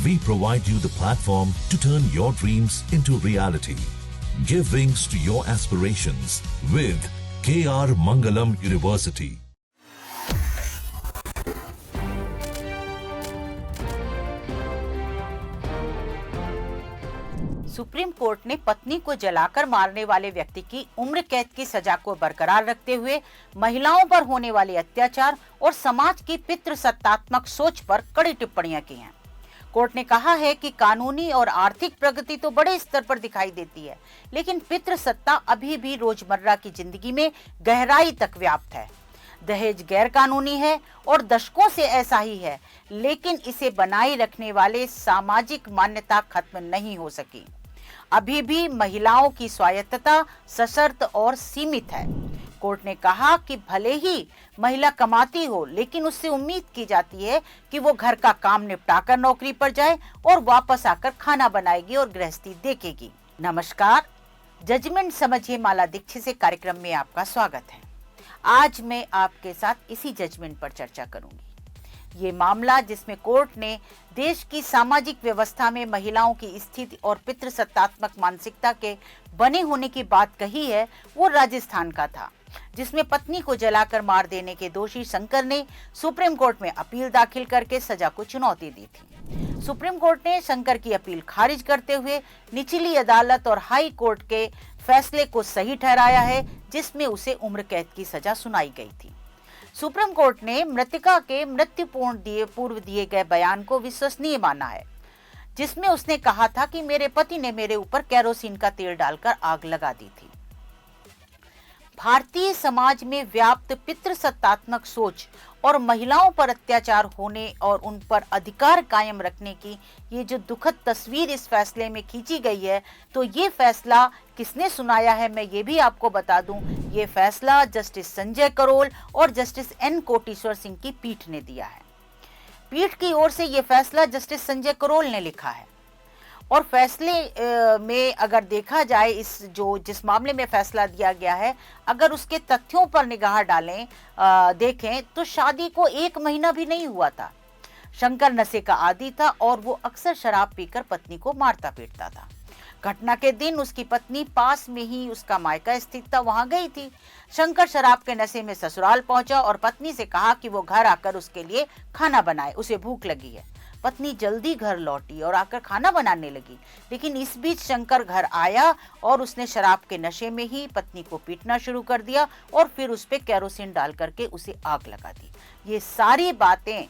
We provide you the platform to turn your dreams into reality. Give wings to your aspirations with KR Mangalam University. Supreme court ने पत्नी को जलाकर मारने वाले व्यक्ति की उम्र कैद की सजा को बरकरार रखते हुए महिलाओं पर होने वाले अत्याचार और समाज की पितृसत्तात्मक सोच पर कड़ी टिप्पणियां की हैं। कोर्ट ने कहा है कि कानूनी और आर्थिक प्रगति तो बड़े स्तर पर दिखाई देती है, लेकिन पितृसत्ता अभी भी रोजमर्रा की जिंदगी में गहराई तक व्याप्त है। दहेज गैर कानूनी है और दशकों से ऐसा ही है, लेकिन इसे बनाए रखने वाले सामाजिक मान्यता खत्म नहीं हो सकी। अभी भी महिलाओं की स्वायत्तता सशर्त और सीमित है। कोर्ट ने कहा कि भले ही महिला कमाती हो, लेकिन उससे उम्मीद की जाती है कि वो घर का काम निपटाकर नौकरी पर जाए और वापस आकर खाना बनाएगी और गृहस्थी देखेगी। नमस्कार, जजमेंट समझिए माला दीक्षित से कार्यक्रम में आपका स्वागत है। आज मैं आपके साथ इसी जजमेंट पर चर्चा करूंगी। ये मामला जिसमें कोर्ट ने देश की सामाजिक व्यवस्था में महिलाओं की स्थिति और पितृसत्तात्मक मानसिकता के बने होने की बात कही है, वो राजस्थान का था, जिसमें पत्नी को जलाकर मार देने के दोषी शंकर ने सुप्रीम कोर्ट में अपील दाखिल करके सजा को चुनौती दी थी। सुप्रीम कोर्ट ने शंकर की अपील खारिज करते हुए निचली अदालत और हाई कोर्ट के फैसले को सही ठहराया है, जिसमें उसे उम्र कैद की सजा सुनाई गई थी। सुप्रीम कोर्ट ने मृतका के मृत्यु पूर्व दिए गए बयान को विश्वसनीय माना है, जिसमें उसने कहा था कि मेरे पति ने मेरे ऊपर केरोसिन का तेल डालकर आग लगा दी थी। भारतीय समाज में व्याप्त पितृसत्तात्मक सोच और महिलाओं पर अत्याचार होने और उन पर अधिकार कायम रखने की ये जो दुखद तस्वीर इस फैसले में खींची गई है, तो ये फैसला किसने सुनाया है मैं ये भी आपको बता दूं। ये फैसला जस्टिस संजय करोल और जस्टिस एन कोटेश्वर सिंह की पीठ ने दिया है। पीठ की ओर से ये फैसला जस्टिस संजय करोल ने लिखा है और फैसले में अगर देखा जाए जिस मामले में फैसला दिया गया है, अगर उसके तथ्यों पर निगाह डालें देखें तो शादी को 1 महीना भी नहीं हुआ था। शंकर नशे का आदी था और वो अक्सर शराब पीकर पत्नी को मारता पीटता था। घटना के दिन उसकी पत्नी पास में ही उसका मायका स्थित था, वहां गई थी। शंकर शराब के नशे में ससुराल पहुंचा और पत्नी से कहा कि वो घर आकर उसके लिए खाना बनाए, उसे भूख लगी है। पत्नी जल्दी घर लौटी और आकर खाना बनाने लगी, लेकिन इस बीच शंकर घर आया और उसने शराब के नशे में ही पत्नी को पीटना शुरू कर दिया और फिर उस पे केरोसिन डाल करके उसे आग लगा दी। ये सारी बातें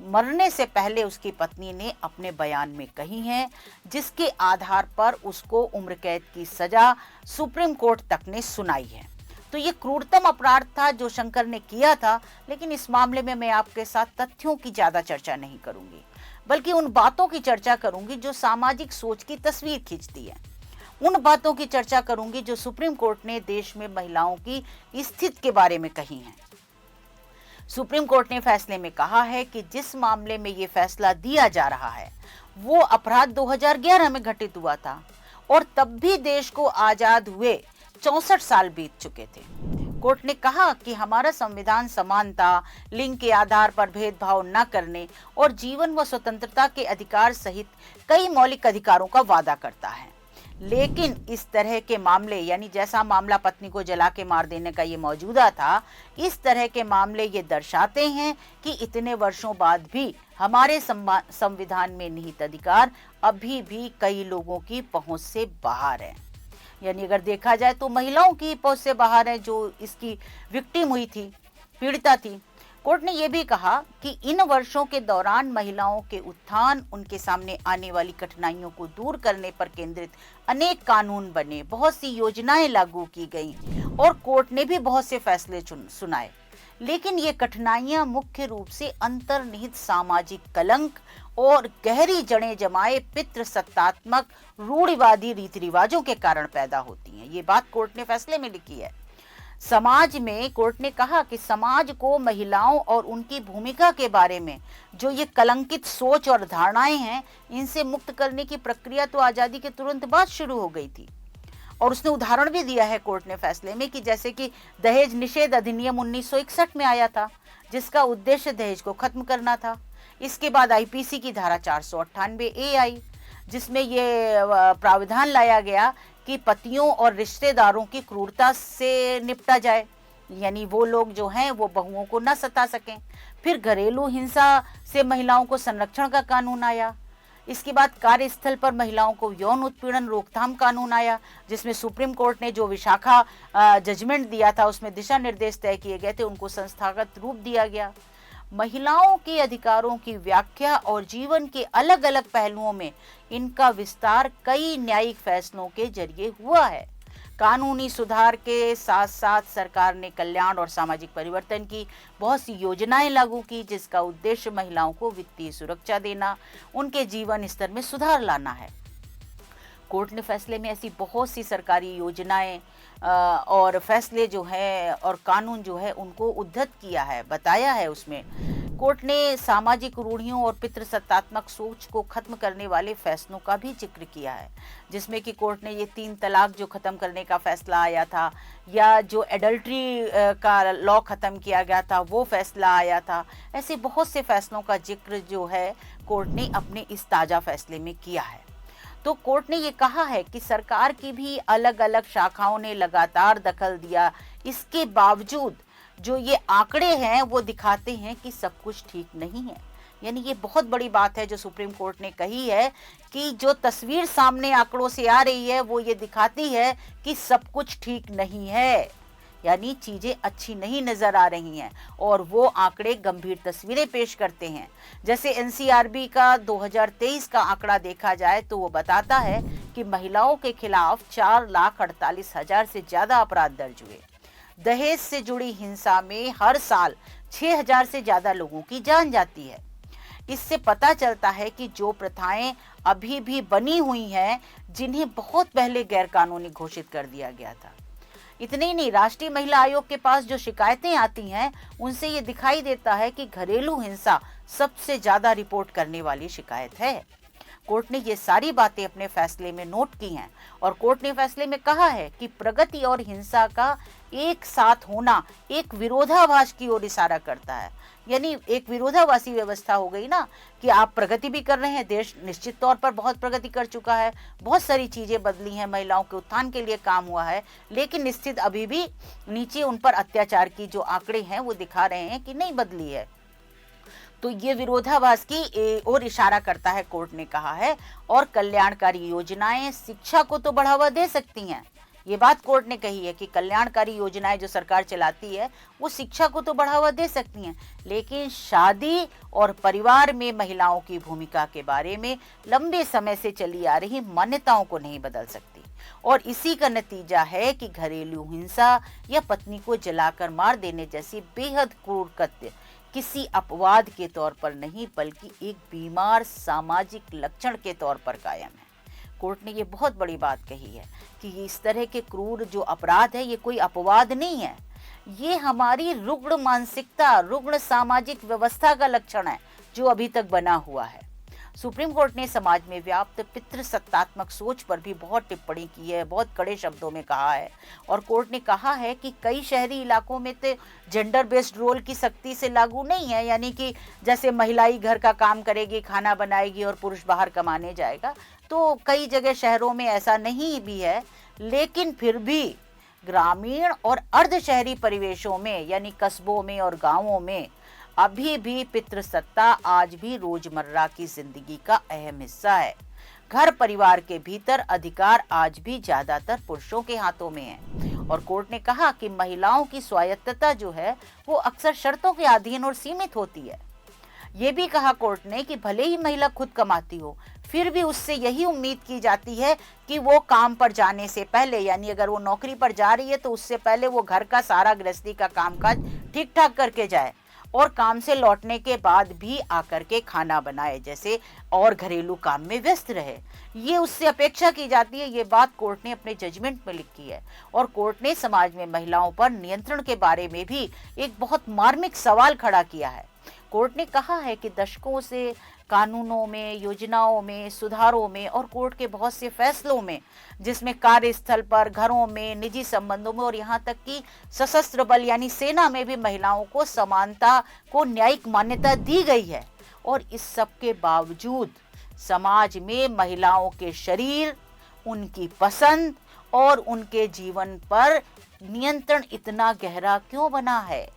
मरने से पहले उसकी पत्नी ने अपने बयान में कही हैं, जिसके आधार पर उसको उम्र कैद की सजा सुप्रीम कोर्ट तक ने सुनाई है। तो ये क्रूरतम अपराध था जो शंकर ने किया था, लेकिन इस मामले में मैं आपके साथ तथ्यों की ज्यादा चर्चा नहीं करूंगी, बल्कि उन बातों की चर्चा करूंगी जो सामाजिक सोच की तस्वीर खींचती है। उन बातों की चर्चा करूंगी जो सुप्रीम कोर्ट ने देश में महिलाओं की स्थिति के बारे में कही हैं। सुप्रीम कोर्ट ने फैसले में कहा है कि जिस मामले में ये फैसला दिया जा रहा है वो अपराध 2011 में घटित हुआ था और तब भी देश को आजाद हुए 64 साल बीत चुके थे। कोर्ट ने कहा कि हमारा संविधान समानता, लिंग के आधार पर भेदभाव न करने और जीवन व स्वतंत्रता के अधिकार सहित कई मौलिक अधिकारों का वादा करता है, लेकिन इस तरह के मामले, यानी जैसा मामला पत्नी को जला के मार देने का ये मौजूदा था, इस तरह के मामले ये दर्शाते हैं कि इतने वर्षों बाद भी हमारे संविधान में निहित अधिकार अभी भी कई लोगों की पहुंच से बाहर है। यानी अगर देखा जाए तो महिलाओं की पहुंच से बाहर है जो इसकी विक्टिम हुई थी, पीड़िता थी। कोर्ट ने यह भी कहा कि इन वर्षों के दौरान महिलाओं के उत्थान, उनके सामने आने वाली कठिनाइयों को दूर करने पर केंद्रित अनेक कानून बने, बहुत सी योजनाएं लागू की गईं और कोर्ट ने भी बहुत से फैसले सुनाए, लेकिन ये कठिनाइयां मुख्य रूप से अंतर्निहित सामाजिक कलंक और गहरी जड़ें जमाए पितृसत्तात्मक रूढ़िवादी रीति रिवाजों के कारण पैदा होती हैं। ये बात कोर्ट ने फैसले में लिखी है। समाज में कोर्ट ने कहा कि समाज को महिलाओं और उनकी भूमिका के बारे में जो ये कलंकित सोच और धारणाएं हैं, इनसे मुक्त करने की प्रक्रिया तो आजादी के तुरंत बाद शुरू हो गई थी। और उसने उदाहरण भी दिया है कोर्ट ने फैसले में कि जैसे कि दहेज निषेध अधिनियम 1961 में आया था, जिसका उद्देश्य दहेज को खत्म करना था। इसके बाद आईपीसी की धारा 498A आई, जिसमें ये प्रावधान लाया गया कि पतियों और रिश्तेदारों की क्रूरता से निपटा जाए, यानी वो लोग जो हैं वो बहुओं को न सता सकें। फिर घरेलू हिंसा से महिलाओं को संरक्षण का कानून आया। इसके बाद कार्यस्थल पर महिलाओं को यौन उत्पीड़न रोकथाम कानून आया, जिसमें सुप्रीम कोर्ट ने जो विशाखा जजमेंट दिया था उसमें दिशा निर्देश तय किए गए थे, उनको संस्थागत रूप दिया गया। महिलाओं के अधिकारों की व्याख्या और जीवन के अलग अलग पहलुओं में इनका विस्तार कई न्यायिक फैसलों के जरिए हुआ है। कानूनी सुधार के साथ साथ सरकार ने कल्याण और सामाजिक परिवर्तन की बहुत सी योजनाएं लागू की, जिसका उद्देश्य महिलाओं को वित्तीय सुरक्षा देना, उनके जीवन स्तर में सुधार लाना है। कोर्ट ने फैसले में ऐसी बहुत सी सरकारी योजनाएं और फैसले जो है और कानून जो है उनको उद्धृत किया है, बताया है। उसमें कोर्ट ने सामाजिक रूढ़ियों और पितृसत्तात्मक सोच को खत्म करने वाले फैसलों का भी जिक्र किया है, जिसमें कि कोर्ट ने ये 3 तलाक जो खत्म करने का फैसला आया था, या जो एडल्ट्री का लॉ खत्म किया गया था वो फैसला आया था। ऐसे बहुत से फैसलों का जिक्र जो है कोर्ट ने अपने इस ताज़ा फैसले में किया है। तो कोर्ट ने ये कहा है कि सरकार की भी अलग अलग शाखाओं ने लगातार दखल दिया, इसके बावजूद जो ये आंकड़े हैं वो दिखाते हैं कि सब कुछ ठीक नहीं है। यानी ये बहुत बड़ी बात है जो सुप्रीम कोर्ट ने कही है कि जो तस्वीर सामने आंकड़ों से आ रही है वो ये दिखाती है कि सब कुछ ठीक नहीं है, यानी चीजें अच्छी नहीं नजर आ रही हैं, और वो आंकड़े गंभीर तस्वीरें पेश करते हैं। जैसे एनसीआरबी का 2023 का आंकड़ा देखा जाए तो वो बताता है कि महिलाओं के खिलाफ 4,48,000 से ज्यादा अपराध दर्ज हुए। दहेज से जुड़ी हिंसा में हर साल 6,000 से ज्यादा लोगों की जान जाती है। इससे पता चलता है कि जो प्रथाएं अभी भी बनी हुई हैं, जिन्हें बहुत पहले गैरकानूनी घोषित कर दिया गया था। इतने ही नहीं, राष्ट्रीय महिला आयोग के पास जो शिकायतें आती हैं उनसे ये दिखाई देता है कि घरेलू हिंसा सबसे ज्यादा रिपोर्ट करने वाली शिकायत है। कोर्ट ने ये सारी बातें अपने फैसले में नोट की हैं, और कोर्ट ने फैसले में कहा है कि प्रगति और हिंसा का एक साथ होना एक विरोधाभास की ओर इशारा करता है। यानी एक विरोधाभासी व्यवस्था हो गई ना, कि आप प्रगति भी कर रहे हैं, देश निश्चित तौर पर बहुत प्रगति कर चुका है, बहुत सारी चीजें बदली हैं, महिलाओं के उत्थान के लिए काम हुआ है, लेकिन स्थिति अभी भी नीचे उन पर अत्याचार की जो आंकड़े हैं वो दिखा रहे हैं कि नहीं बदली है। तो ये विरोधाभास की ओर इशारा करता है, कोर्ट ने कहा है। और कल्याणकारी योजनाएं शिक्षा को तो बढ़ावा दे सकती हैं, ये बात कोर्ट ने कही है कि कल्याणकारी योजनाएं जो सरकार चलाती है वो शिक्षा को तो बढ़ावा दे सकती हैं, लेकिन शादी और परिवार में महिलाओं की भूमिका के बारे में लंबे समय से चली आ रही मान्यताओं को नहीं बदल सकती। और इसी का नतीजा है कि घरेलू हिंसा या पत्नी को जलाकर मार देने जैसी बेहद क्रूर कृत्य किसी अपवाद के तौर पर नहीं, बल्कि एक बीमार सामाजिक लक्षण के तौर पर कायम है। कोर्ट ने ये बहुत बड़ी बात कही है कि इस तरह के क्रूर जो अपराध है ये कोई अपवाद नहीं है, ये हमारी रुग्ण मानसिकता, रुग्ण सामाजिक व्यवस्था का लक्षण है जो अभी तक बना हुआ है। सुप्रीम कोर्ट ने समाज में व्याप्त पितृसत्तात्मक सोच पर भी बहुत टिप्पणी की है, बहुत कड़े शब्दों में कहा है। और कोर्ट ने कहा है कि कई शहरी इलाकों में तो जेंडर बेस्ड रोल की सख्ती से लागू नहीं है, यानी कि जैसे महिला ही घर का काम करेगी, खाना बनाएगी और पुरुष बाहर कमाने जाएगा, तो कई जगह शहरों में ऐसा नहीं भी है। लेकिन फिर भी ग्रामीण और अर्ध शहरी परिवेशों में, यानी कस्बों में और गाँवों में अभी भी पितृसत्ता आज भी रोजमर्रा की जिंदगी का अहम हिस्सा है। घर परिवार के भीतर अधिकार आज भी ज्यादातर पुरुषों के हाथों में है। और कोर्ट ने कहा कि महिलाओं की स्वायत्तता जो है वो अक्सर शर्तों के अधीन और सीमित होती है। ये भी कहा कोर्ट ने कि भले ही महिला खुद कमाती हो, फिर भी उससे यही उम्मीद की जाती है कि वो काम पर जाने से पहले, यानी अगर वो नौकरी पर जा रही है तो उससे पहले वो घर का सारा गृहस्थी का कामकाज ठीक ठाक करके जाए, और काम से लौटने के बाद भी आकर के खाना बनाए जैसे, और घरेलू काम में व्यस्त रहे। ये उससे अपेक्षा की जाती है। ये बात कोर्ट ने अपने जजमेंट में लिखी है। और कोर्ट ने समाज में महिलाओं पर नियंत्रण के बारे में भी एक बहुत मार्मिक सवाल खड़ा किया है। कोर्ट ने कहा है कि दशकों से कानूनों में, योजनाओं में, सुधारों में और कोर्ट के बहुत से फैसलों में, जिसमें कार्यस्थल पर, घरों में, निजी संबंधों में और यहाँ तक कि सशस्त्र बल यानी सेना में भी महिलाओं को समानता को न्यायिक मान्यता दी गई है। और इस सब के बावजूद समाज में महिलाओं के शरीर, उनकी पसंद और उनके जीवन पर नियंत्रण इतना गहरा क्यों बना है?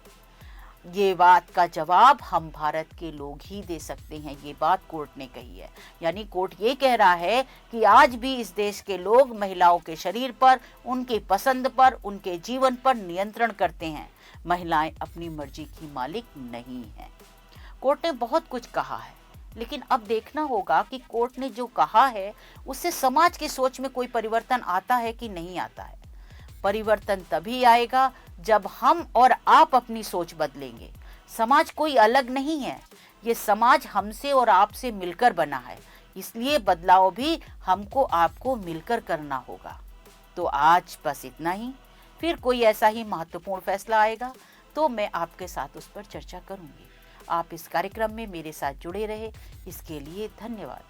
ये बात का जवाब हम भारत के लोग ही दे सकते हैं। ये बात कोर्ट ने कही है। यानी कोर्ट ये कह रहा है कि आज भी इस देश के लोग महिलाओं के शरीर पर, उनकी पसंद पर, उनके जीवन पर नियंत्रण करते हैं। महिलाएं अपनी मर्जी की मालिक नहीं हैं। कोर्ट ने बहुत कुछ कहा है, लेकिन अब देखना होगा कि कोर्ट ने जो कहा है उससे समाज की सोच में कोई परिवर्तन आता है कि नहीं आता है। परिवर्तन तभी आएगा जब हम और आप अपनी सोच बदलेंगे। समाज कोई अलग नहीं है, ये समाज हमसे और आपसे मिलकर बना है, इसलिए बदलाव भी हमको आपको मिलकर करना होगा। तो आज बस इतना ही। फिर कोई ऐसा ही महत्वपूर्ण फैसला आएगा तो मैं आपके साथ उस पर चर्चा करूंगी। आप इस कार्यक्रम में मेरे साथ जुड़े रहे, इसके लिए धन्यवाद।